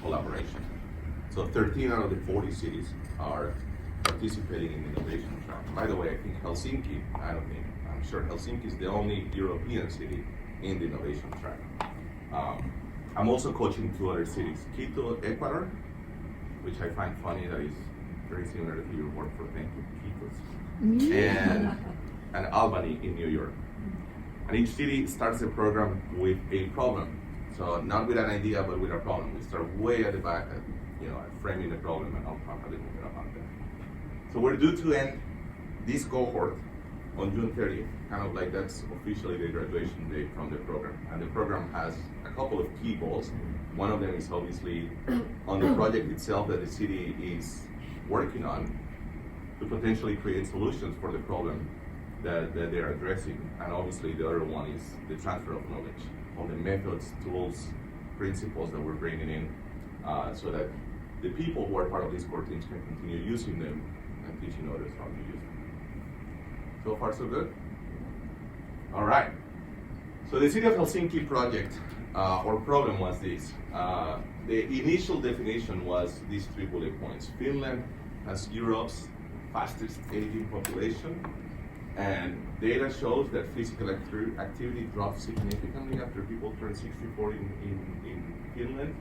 collaboration. So 13 out of the 40 cities are participating in the innovation track. By the way, I think Helsinki, I'm sure Helsinki is the only European city in the innovation track. I'm also coaching 2 other cities, Quito, Ecuador, which I find funny that is very similar to your work for Quito, and Albany in New York. And each city starts the program with a problem. So not with an idea, but with a problem. We start way at the back, at framing the problem, and I'll talk a little bit about that. So we're due to end this cohort on June 30th, kind of like that's officially the graduation date from the program. And the program has a couple of key goals. One of them is obviously on the project itself that the city is working on to potentially create solutions for the problem that they're addressing. And obviously the other one is the transfer of knowledge, all the methods, tools, principles that we're bringing in so that the people who are part of these core teams can continue using them and teaching others how to use them. So far, so good? All right. So the City of Helsinki project or problem was this. The initial definition was these 3 bullet points. Finland has Europe's fastest aging population, and data shows that physical activity drops significantly after people turn 64 in Finland.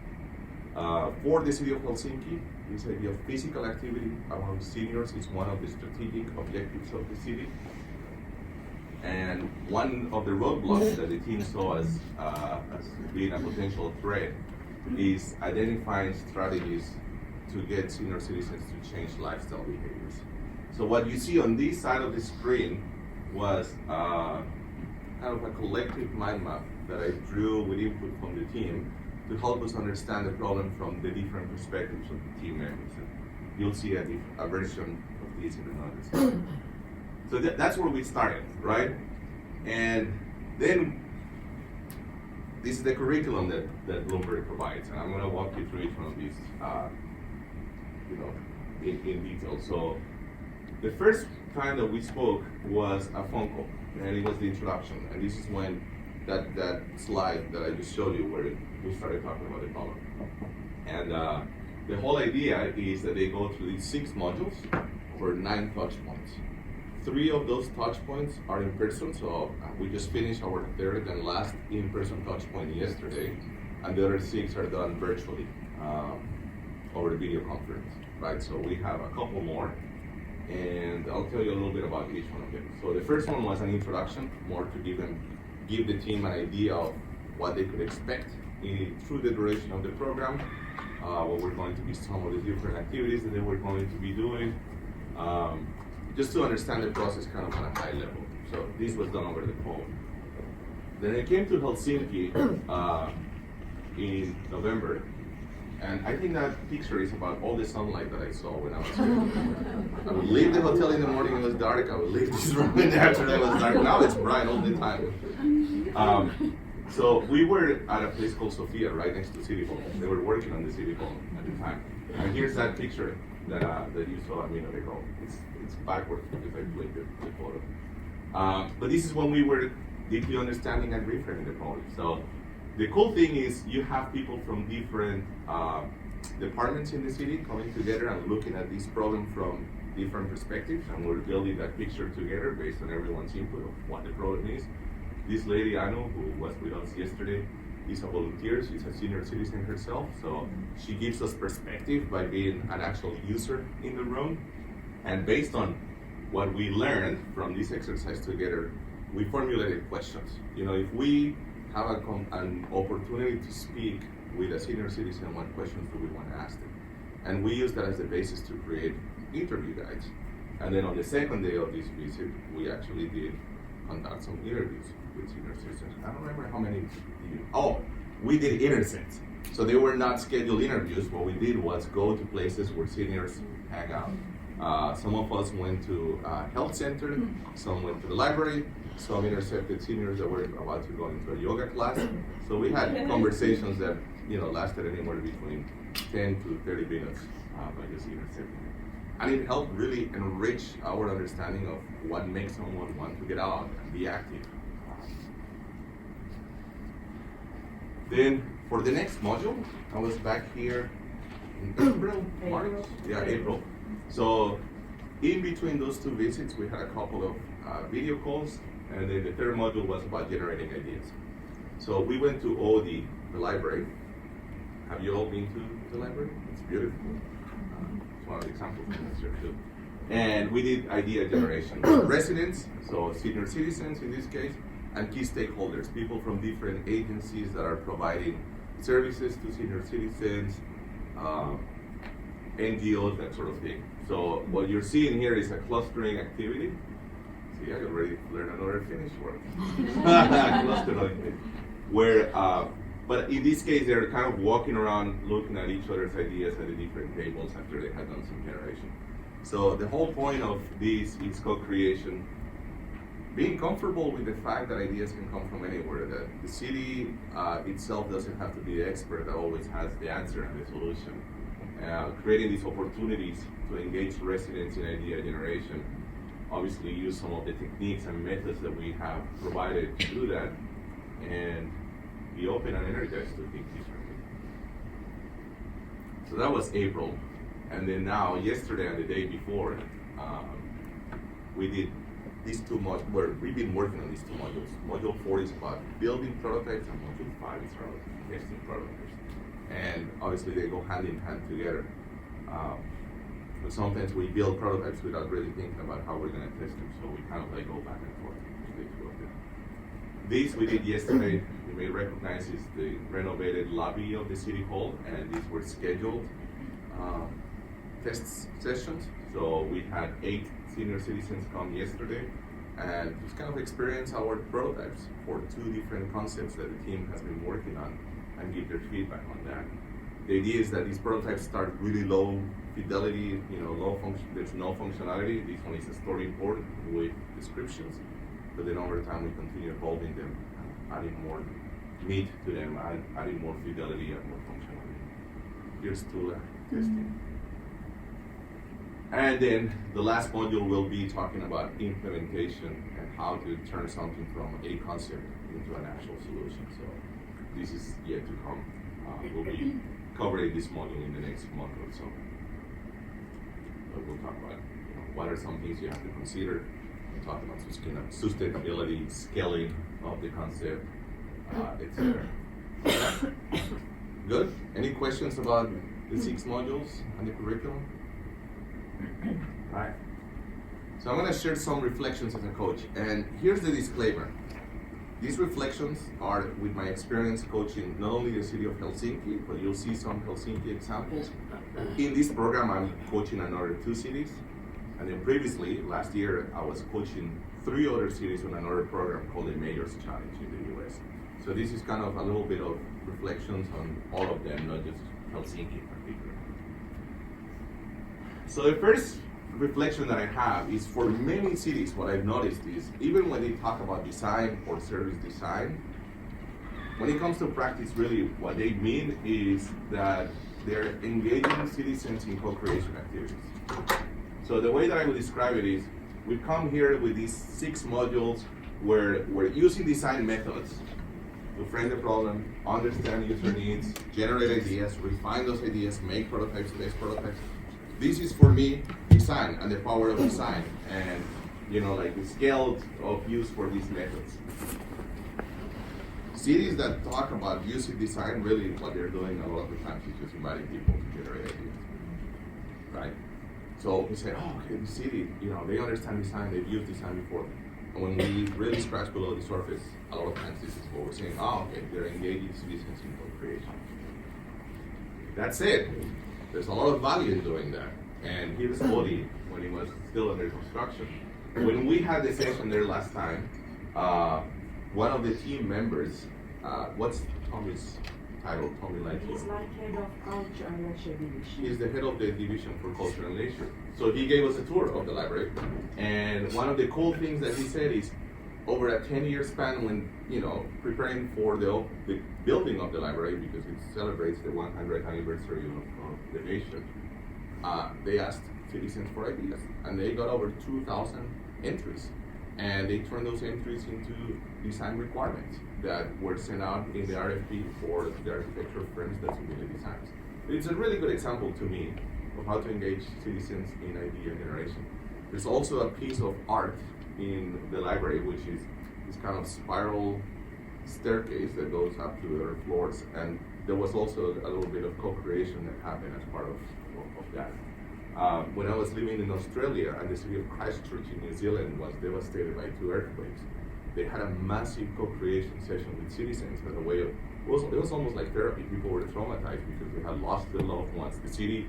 For the City of Helsinki, this idea of physical activity among seniors is one of the strategic objectives of the city. And one of the roadblocks that the team saw as being a potential threat is identifying strategies to get senior citizens to change lifestyle behaviors. So what you see on this side of the screen was kind of a collective mind map that I drew with input from the team to help us understand the problem from the different perspectives of the team members. And you'll see a version of this in another slide. So that's where we started, right? And then this is the curriculum that Bloomberg provides, and I'm going to walk you through each one of these, in detail. So the first time that we spoke was a phone call, and it was the introduction. And this is when that slide that I just showed you, where we started talking about the problem. And the whole idea is that they go through these 6 modules for 9 touch points. 3 of those touch points are in person, so we just finished our 3rd and last in-person touch point yesterday, and the other 6 are done virtually over video conference, right? So we have a couple more, and I'll tell you a little bit about each one of them. So the first one was an introduction, more to give the team an idea of what they could expect through the duration of the program, what were going to be some of the different activities that they were going to be doing, just to understand the process kind of on a high level. So this was done over the phone. Then I came to Helsinki in November, and I think that picture is about all the sunlight that I saw when I was here. I would leave the hotel in the morning, it was dark. I would leave this room in the afternoon, it was dark. Now it's bright all the time. So we were at a place called Sofia, right next to City Hall. They were working on the City Hall at the time. And here's that picture that you saw a minute ago. It's backwards because I flipped the photo. But this is when we were deeply understanding and reframing the problem. So the cool thing is you have people from different departments in the city coming together and looking at this problem from different perspectives, and we're building that picture together based on everyone's input of what the problem is. This lady, Anu, who was with us yesterday, is a volunteer. She's a senior citizen herself, so she gives us perspective by being an actual user in the room. And based on what we learned from this exercise together, we formulated questions. If we have an opportunity to speak with a senior citizen, what questions do we want to ask them? And we use that as the basis to create interview guides. And then on the second day of this visit, we actually did conduct some interviews with senior citizens. I don't remember how many. We did intersects. So they were not scheduled interviews. What we did was go to places where seniors hang out. Some of us went to a health center, some went to the library, some intercepted seniors that were about to go into a yoga class. So we had conversations that lasted anywhere between 10 to 30 minutes by just intercepting. And it helped really enrich our understanding of what makes someone want to get out and be active. Then For the next module, I was back here in April, March? Yeah, April. So in between those two visits, we had a couple of video calls, and then the third module was about generating ideas. So we went to OD, the library. Have you all been to the library? It's beautiful. It's one of the examples from here too. And we did idea generation. Residents, so senior citizens in this case, and key stakeholders, people from different agencies that are providing services to senior citizens, NGOs, that sort of thing. So what you're seeing here is a clustering activity. See, I already learned another Finnish word. Clustering. Where, but in this case, they're kind of walking around looking at each other's ideas at the different tables after they had done some generation. So the whole point of this is co-creation. Being comfortable with the fact that ideas can come from anywhere, that the city itself doesn't have to be the expert that always has the answer and the solution. Creating these opportunities to engage residents in idea generation, obviously use some of the techniques and methods that we have provided to do that, and be open and energized to think differently. So that was April. And then now, yesterday and the day before, we did these two modules, where we've been working on these two modules. Module 4 is about building prototypes, and module 5 is about testing prototypes. And obviously they go hand in hand together. But sometimes we build prototypes without really thinking about how we're gonna test them, so we kind of like go back and forth between the two of them. This we did yesterday. You may recognize is the renovated lobby of the city hall, and these were scheduled test sessions. So we had 8 senior citizens come yesterday and just kind of experience our prototypes for 2 different concepts that the team has been working on and give their feedback on that. The idea is that these prototypes start really low fidelity, low function. There's no functionality. This one is a storyboard with descriptions, but then over time we continue evolving them, adding more meat to them, adding more fidelity and more functionality. Here's to testing. And then the last module will be talking about implementation and how to turn something from a concept into an actual solution. So this is yet to come. We'll be covering this module in the next month or so. But we'll talk about what are some things you have to consider. We'll talk about sustainability, scaling of the concept, etc. Good? Any questions about the 6 modules and the curriculum? Alright. So I'm going to share some reflections as a coach. And here's the disclaimer. These reflections are with my experience coaching not only the city of Helsinki, but you'll see some Helsinki examples. In this program, I'm coaching another 2 cities. And then previously, last year, I was coaching 3 other cities on another program called the Mayor's Challenge in the US. So this is kind of a little bit of reflections on all of them, not just Helsinki in particular. So the first reflection that I have is for many cities, what I've noticed is even when they talk about design or service design, when it comes to practice, really what they mean is that they're engaging citizens in co-creation activities. So the way that I would describe it is, we come here with these 6 modules where we're using design methods to frame the problem, understand user needs, generate ideas, refine those ideas, make prototypes, test prototypes. This is for me design and the power of design, and like the scale of use for these methods. Cities that talk about using design, really what they're doing a lot of the times is just inviting people to generate ideas, right? So we say, oh, okay, the city, they understand design, they've used design before. And when we really scratch below the surface, a lot of times this is what we're saying, oh, okay, they're engaging citizens in co-creation. That's it. There's a lot of value in doing that. And here's Odi, when he was still under construction. When we had the session there last time, one of the team members, what's Tommy's title? Tommy Light. He's like head of culture and leisure division. He's the head of the division for culture and leisure. So he gave us a tour of the library. And one of the cool things that he said is, over a 10-year span when, preparing for the building of the library, because it celebrates the 100th anniversary of the nation, they asked citizens for ideas, and they got over 2,000 entries And they turned those entries into design requirements that were sent out in the RFP for the architecture firms that submitted designs. It's a really good example to me of how to engage citizens in idea generation. There's also a piece of art in the library, which is this kind of spiral staircase that goes up to the other floors, and there was also a little bit of co-creation that happened as part of that. When I was living in Australia and the city of Christchurch in New Zealand was devastated by 2 earthquakes, they had a massive co-creation session with citizens as a way of, it was almost like therapy. People were traumatized because they had lost their loved ones. The city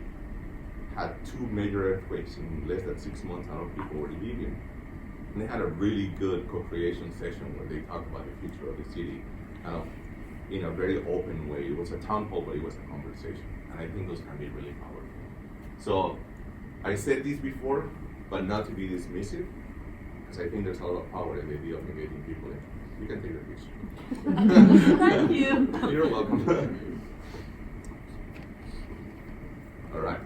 had 2 major earthquakes in less than 6 months, and other people were leaving. And they had a really good co-creation session where they talked about the future of the city, kind of in a very open way. It was a town hall, but it was a conversation. And I think those can be really powerful. So I said this before, but not to be dismissive, because I think there's a lot of power in the idea of engaging people in. You can take the picture. Thank you. You're welcome. All right.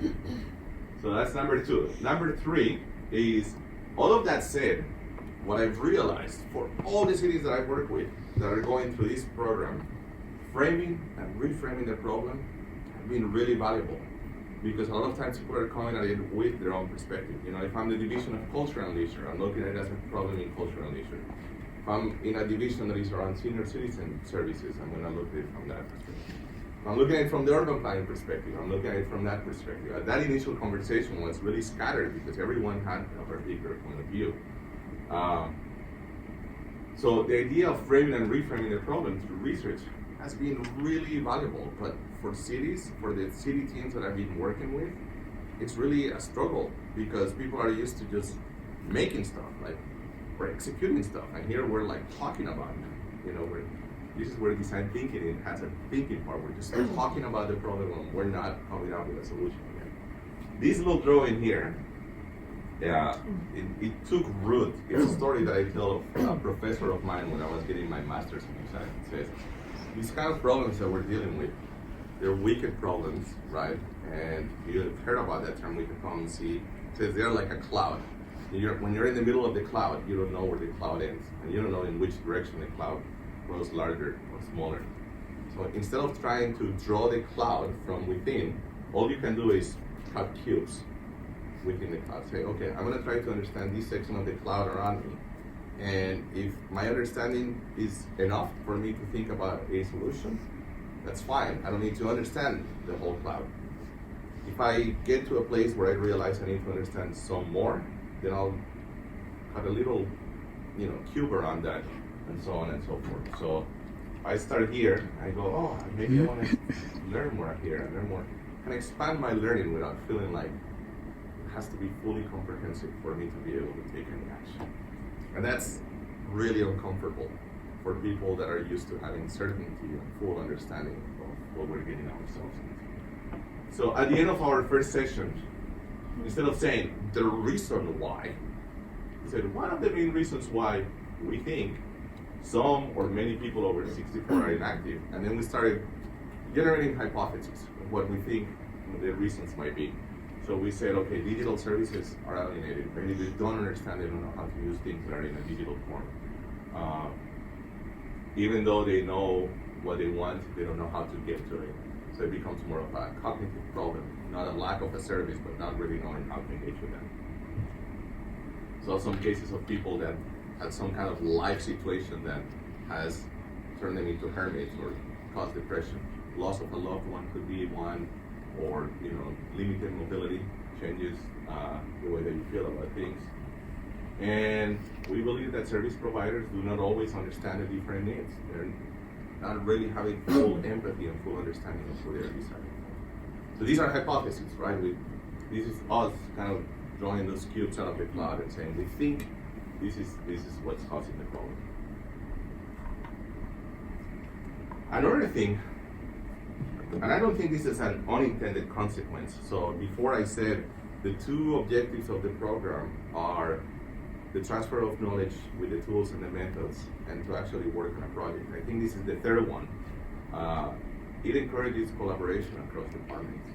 So that's number 2. Number 3 is, all of that said, what I've realized for all the cities that I work with that are going through this program, framing and reframing the problem have been really valuable, because a lot of times people are coming at it with their own perspective. You know, if I'm the division of culture and leisure, I'm looking at it as a problem in culture and leisure. If I'm in a division that is around senior citizen services, I'm going to look at it from that perspective. If I'm looking at it from the urban planning perspective, I'm looking at it from that perspective. That initial conversation was really scattered because everyone had a particular point of view. So the idea of framing and reframing the problem through research has been really valuable, but for cities, for the city teams that I've been working with, it's really a struggle because people are used to just making stuff, like we're executing stuff, and here we're like talking about it. You know, this is where design thinking has a thinking part. We're just talking about the problem and we're not coming up with a solution yet. This little drawing here, it took root. It's a story that I tell of a professor of mine when I was getting my master's in design. It says, these kind of problems that we're dealing with, they're wicked problems, right? And you've heard about that term, wicked problems. See, it says they're like a cloud. When you're in the middle of the cloud, you don't know where the cloud ends, and you don't know in which direction the cloud grows larger or smaller. So instead of trying to draw the cloud from within, all you can do is cut cubes within the cloud. Say, okay, I'm going to try to understand this section of the cloud around me. And if my understanding is enough for me to think about a solution, that's fine. I don't need to understand the whole cloud. If I get to a place where I realize I need to understand some more, then I'll cut a little, cube around that, and so on and so forth. So I start here, I go, oh, maybe I want to learn more here and learn more. And expand my learning without feeling like it has to be fully comprehensive for me to be able to take any action. And that's really uncomfortable for people that are used to having certainty and full understanding of what we're getting ourselves into. So at the end of our first session, instead of saying the reason why, we said one of the main reasons why we think some or many people over 64 are inactive, and then we started generating hypotheses of what we think the reasons might be. So we said, okay, digital services are alienated. Maybe they don't understand, they don't know how to use things that are in a digital form. Even though they know what they want, they don't know how to get to it. So it becomes more of a cognitive problem, not a lack of a service, but not really knowing how to engage with them. So some cases of people that had some kind of life situation that has turned them into hermits or caused depression. Loss of a loved one could be one, or limited mobility changes the way that you feel about things. And we believe that service providers do not always understand the different needs. They're not really having full empathy and full understanding of who they're deciding. So these are hypotheses, right? This is us kind of drawing those cubes out of the cloud and saying we think this is what's causing the problem. Another thing, and I don't think this is an unintended consequence. So before I said the 2 objectives of the program are the transfer of knowledge with the tools and the methods, and to actually work on a project. I think this is the third one. It encourages collaboration across departments.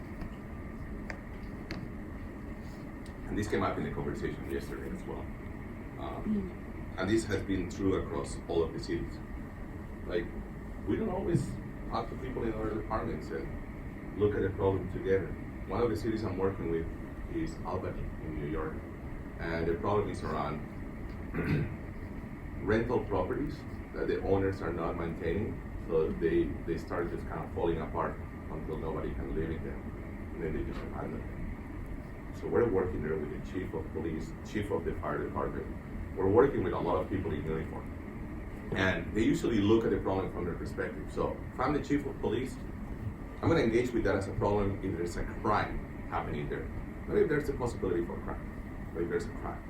And this came up in the conversation yesterday as well. and this has been true across all of the cities. Like, we don't always talk to people in other departments and look at the problem together. One of the cities I'm working with is Albany in New York, and the problem is around rental properties that the owners are not maintaining, so they start just kind of falling apart until nobody can live in them, and then they just abandon them. So we're working there with the chief of police, chief of the fire department. We're working with a lot of people in uniform, and they usually look at the problem from their perspective. So if I'm the chief of police, I'm going to engage with that as a problem if there's a crime happening there, not if there's a possibility for crime, but if there's a crime.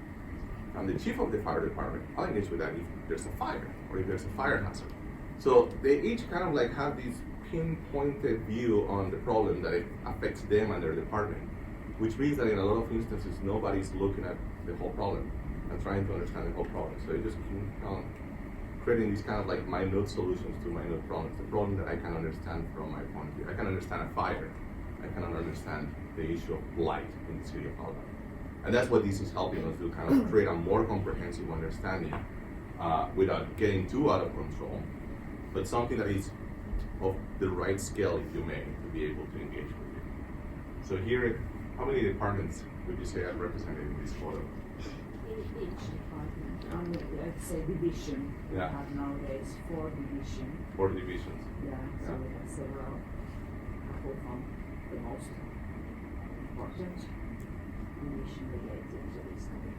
I'm the chief of the fire department, I'll engage with that if there's a fire or if there's a fire hazard. So they each kind of like have this pinpointed view on the problem that it affects them and their department, which means that in a lot of instances, nobody's looking at the whole problem and trying to understand the whole problem. So you just keep on creating these kind of like minute solutions to minute problems, the problem that I can understand from my point of view. I can understand a fire. I cannot understand the issue of blight in the city of Albany. And that's what this is helping us do, kind of create a more comprehensive understanding without getting too out of control, but something that is of the right scale, if you may, to be able to engage with you. So here, how many departments would you say are represented in this photo? Each department, let's say division. Yeah. We have nowadays 4 divisions. 4 divisions. Yeah, so Yeah. we have several. Couple from the most important division related to this topic.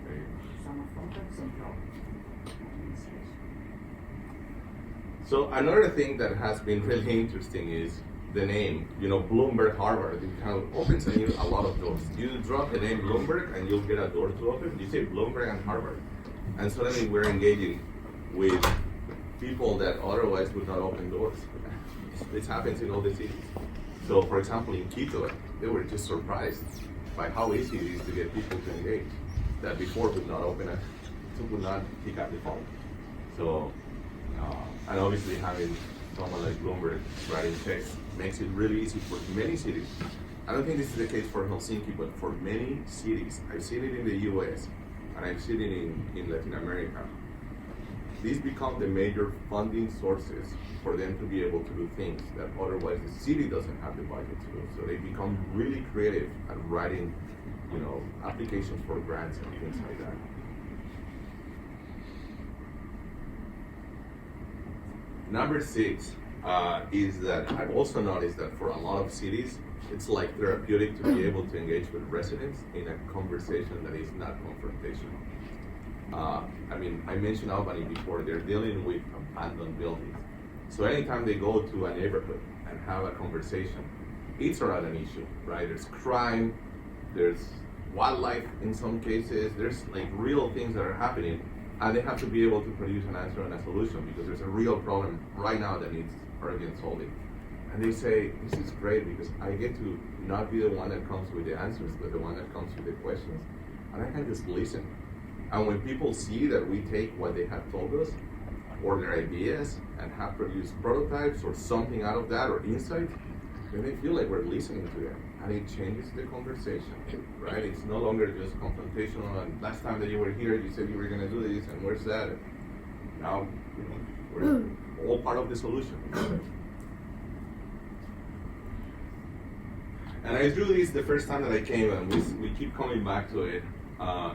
Okay. Some are from the central administration. So another thing that has been really interesting is the name, Bloomberg Harvard. It kind of opens a lot of doors. You drop the name Bloomberg and you'll get a door to open. You say Bloomberg and Harvard. And suddenly we're engaging with people that otherwise would not open doors. This happens in all the cities. So for example, in Quito, they were just surprised by how easy it is to get people to engage that before would not open it, would not pick up the phone. So, and obviously having someone like Bloomberg writing checks makes it really easy for many cities. I don't think this is the case for Helsinki, but for many cities, I've seen it in the US and I've seen it in Latin America. These become the major funding sources for them to be able to do things that otherwise the city doesn't have the budget to do. So they become really creative at writing, applications for grants and things like that. Number 6 is that I've also noticed that for a lot of cities, it's like therapeutic to be able to engage with residents in a conversation that is not confrontational. I mentioned Albany before, they're dealing with abandoned buildings. So anytime they go to a neighborhood and have a conversation, it's around an issue, right? There's crime, there's wildlife in some cases, there's like real things that are happening, and they have to be able to produce an answer and a solution because there's a real problem right now that needs urgent solving. And they say, this is great because I get to not be the one that comes with the answers, but the one that comes with the questions, and I can just listen. And when people see that we take what they have told us, or their ideas, and have produced prototypes or something out of that, or insight, then they feel like we're listening to them. And it changes the conversation, right? It's no longer just confrontational, and last time that you were here, you said you were gonna do this, and where's that? And now, we're all part of the solution. And I drew this the first time that I came, and we keep coming back to it,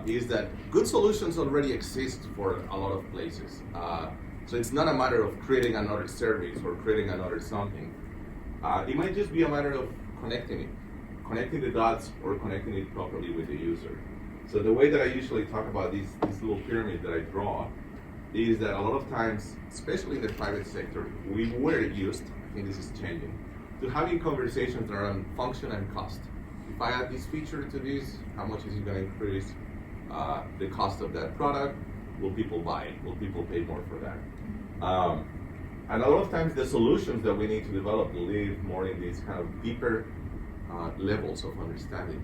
is that good solutions already exist for a lot of places. So it's not a matter of creating another service or creating another something. It might just be a matter of connecting the dots or connecting it properly with the user. So the way that I usually talk about this little pyramid that I draw is that a lot of times, especially in the private sector, we were used, I think this is changing, to having conversations around function and cost. If I add this feature to this, how much is it going to increase the cost of that product? Will people buy it? Will people pay more for that? And a lot of times the solutions that we need to develop live more in these kind of deeper levels of understanding.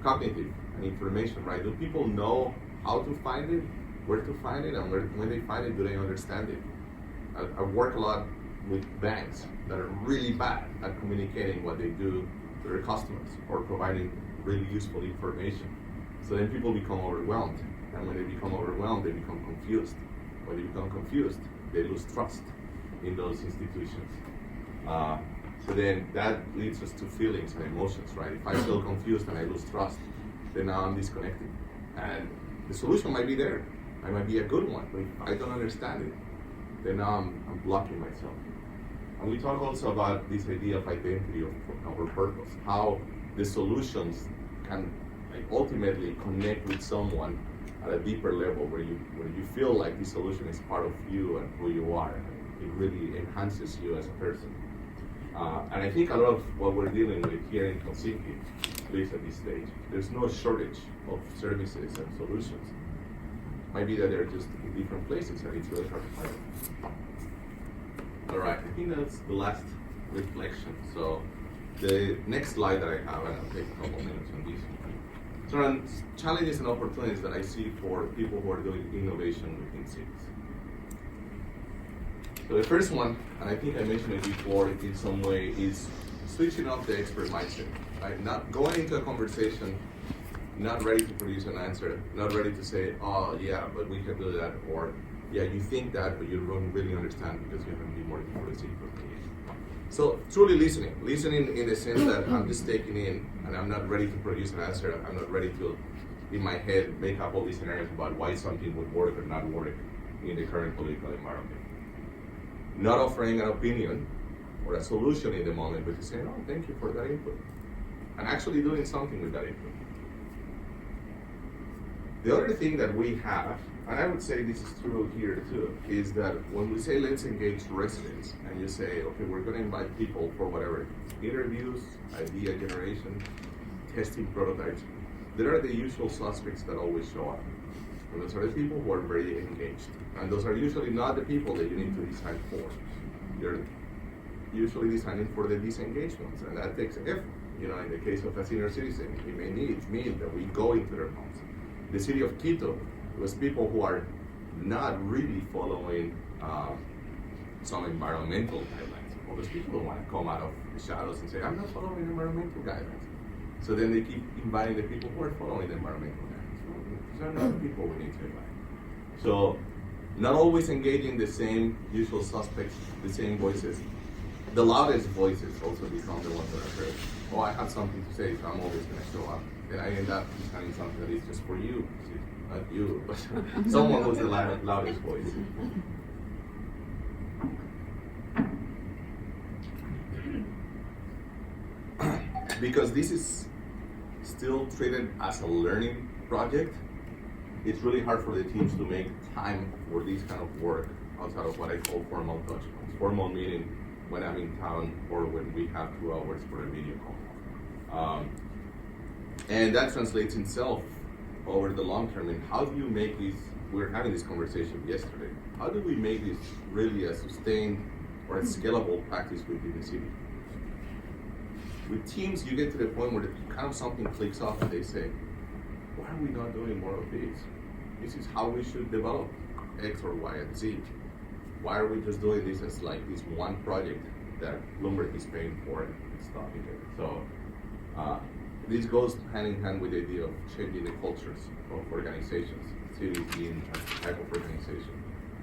Cognitive and information, right? Do people know how to find it, where to find it, and when they find it, do they understand it? I work a lot with banks that are really bad at communicating what they do to their customers or providing really useful information. So then people become overwhelmed. And when they become overwhelmed, they become confused. When they become confused, they lose trust in those institutions. So then that leads us to feelings and emotions, right? If I feel confused and I lose trust, then now I'm disconnected. And the solution might be there. It might be a good one, but if I don't understand it, then now I'm blocking myself. And we talk also about this idea of identity of our purpose, how the solutions can ultimately connect with someone at a deeper level where you feel like this solution is part of you and who you are. It really enhances you as a person. And I think a lot of what we're dealing with here in Helsinki, at least at this stage, there's no shortage of services and solutions. Might be that they're just in different places and it's really hard to find them. All right, I think that's the last reflection. So the next slide that I have, and I'll take a couple minutes on this. So on challenges and opportunities that I see for people who are doing innovation within cities. So the first one, and I think I mentioned it before in some way, is switching off the expert mindset. Right? Not going into a conversation, not ready to produce an answer, not ready to say, oh yeah, but we can do that, or yeah, you think that, but you don't really understand because you haven't been working for the city for 3 years. So truly listening in the sense that I'm just taking in, and I'm not ready to produce an answer. I'm not ready to, in my head, make up all these scenarios about why something would work or not work in the current political environment. Not offering an opinion or a solution in the moment, but just saying, oh, thank you for that input. And actually doing something with that input. The other thing that we have, and I would say this is true here too, is that when we say let's engage residents, and you say, okay, we're going to invite people for whatever, interviews, idea generation, testing prototypes, there are the usual suspects that always show up. And those are the people who are very engaged. And those are usually not the people that you need to design for. They're usually designing for the disengaged ones, and that takes effort. You know, in the case of a senior citizen, it may mean that we go into their homes. The city of Quito was people who are not really following some environmental guidelines. All those people don't want to come out of the shadows and say, I'm not following environmental guidelines. So then they keep inviting the people who are following the environmental guidelines. These are not the people we need to invite. So not always engaging the same usual suspects, the same voices. The loudest voices also become the ones that are heard. Oh, I have something to say, so I'm always going to show up. Then I end up designing something that is just for you. Not you, but someone who's the loudest voice. Because this is still treated as a learning project, it's really hard for the teams to make time for this kind of work outside of what I call formal touch points. Formal meeting when I'm in town or when we have 2 hours for a video call. And that translates itself over the long term. And how do you make this, we were having this conversation yesterday, how do we make this really a sustained or a scalable practice within the city? With teams, you get to the point where kind of something clicks off and they say, why are we not doing more of this? This is how we should develop X or Y and Z. Why are we just doing this as like this one project that Bloomberg is paying for and stopping it? So this goes hand in hand with the idea of changing the cultures of organizations, cities being a type of organization,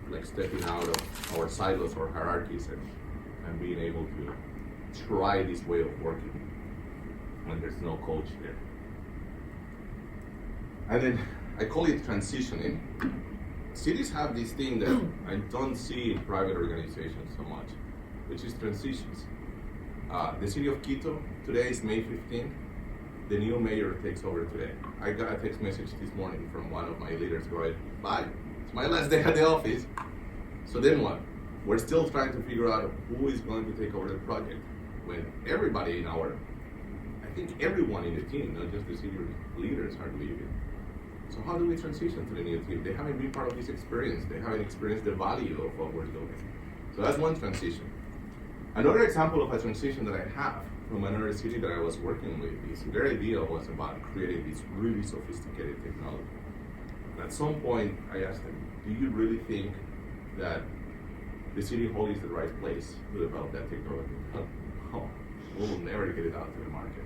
like stepping out of our silos or hierarchies and being able to try this way of working when there's no coach there. And then I call it transitioning. Cities have this thing that I don't see in private organizations so much, which is transitions. The city of Quito, today is May 15th. The new mayor takes over today. I got a text message this morning from one of my leaders going, bye, it's my last day at the office. So then what? We're still trying to figure out who is going to take over the project. When everybody in I think everyone in the team, not just the senior leaders, are leaving. So how do we transition to the new team? They haven't been part of this experience. They haven't experienced the value of what we're doing. So that's one transition. Another example of a transition that I have from another city that I was working with is their idea was about creating this really sophisticated technology. And at some point, I asked them, do you really think that the city hall is the right place to develop that technology? We will never get it out to the market.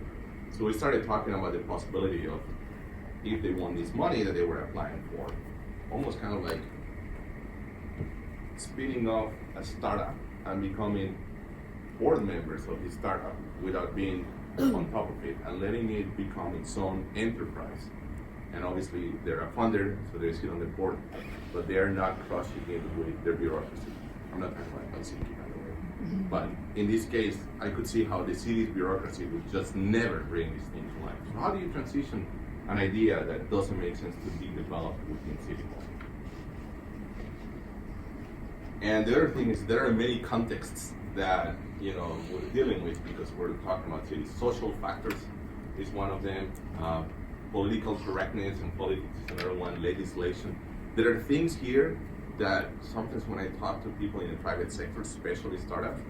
So we started talking about the possibility of if they want this money that they were applying for. Almost kind of like spinning off a startup and becoming board members of the startup without being on top of it and letting it become its own enterprise. And obviously they're a funder, so they sit on the board, but they are not crushing it with their bureaucracy. I'm not talking about Helsinki, by the way. But in this case, I could see how the city's bureaucracy would just never bring this thing to life. So how do you transition an idea that doesn't make sense to be developed within City Hall? And the other thing is there are many contexts that we're dealing with because we're talking about cities. Social factors is one of them. Political correctness and politics is another one. Legislation. There are things here that sometimes when I talk to people in the private sector, especially startups,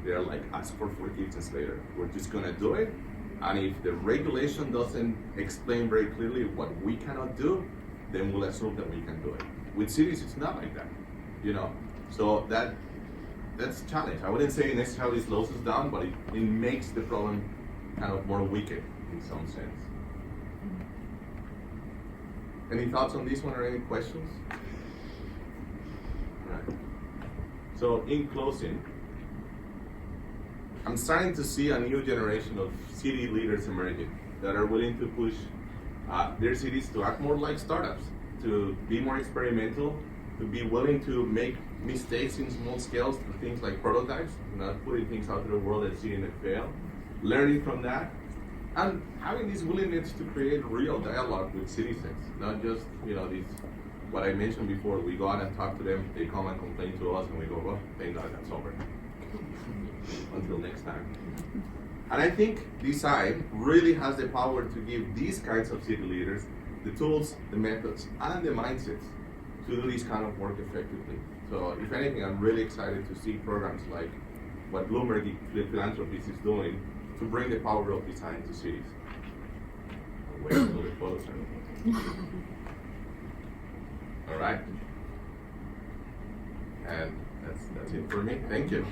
they're like, ask for forgiveness later. We're just gonna do it. And if the regulation doesn't explain very clearly what we cannot do, then we'll assume that we can do it. With cities, it's not like that, So that's a challenge. I wouldn't say necessarily slows us down, but it makes the problem kind of more wicked in some sense. Any thoughts on this one or any questions? All right. So in closing, I'm starting to see a new generation of city leaders emerging that are willing to push their cities to act more like startups, to be more experimental, to be willing to make mistakes in small scales for things like prototypes, not putting things out to the world and seeing it fail, learning from that, and having this willingness to create real dialogue with citizens, not just these. What I mentioned before, we go out and talk to them, they come and complain to us, and we go, well, thank God that's over. Until next time. And I think this side really has the power to give these kinds of city leaders the tools, the methods, and the mindsets to do this kind of work effectively. So if anything, I'm really excited to see programs like what Bloomberg Philanthropies is doing to bring the power of design to cities. Wait until the photos are all right. And that's it for me. Thank you.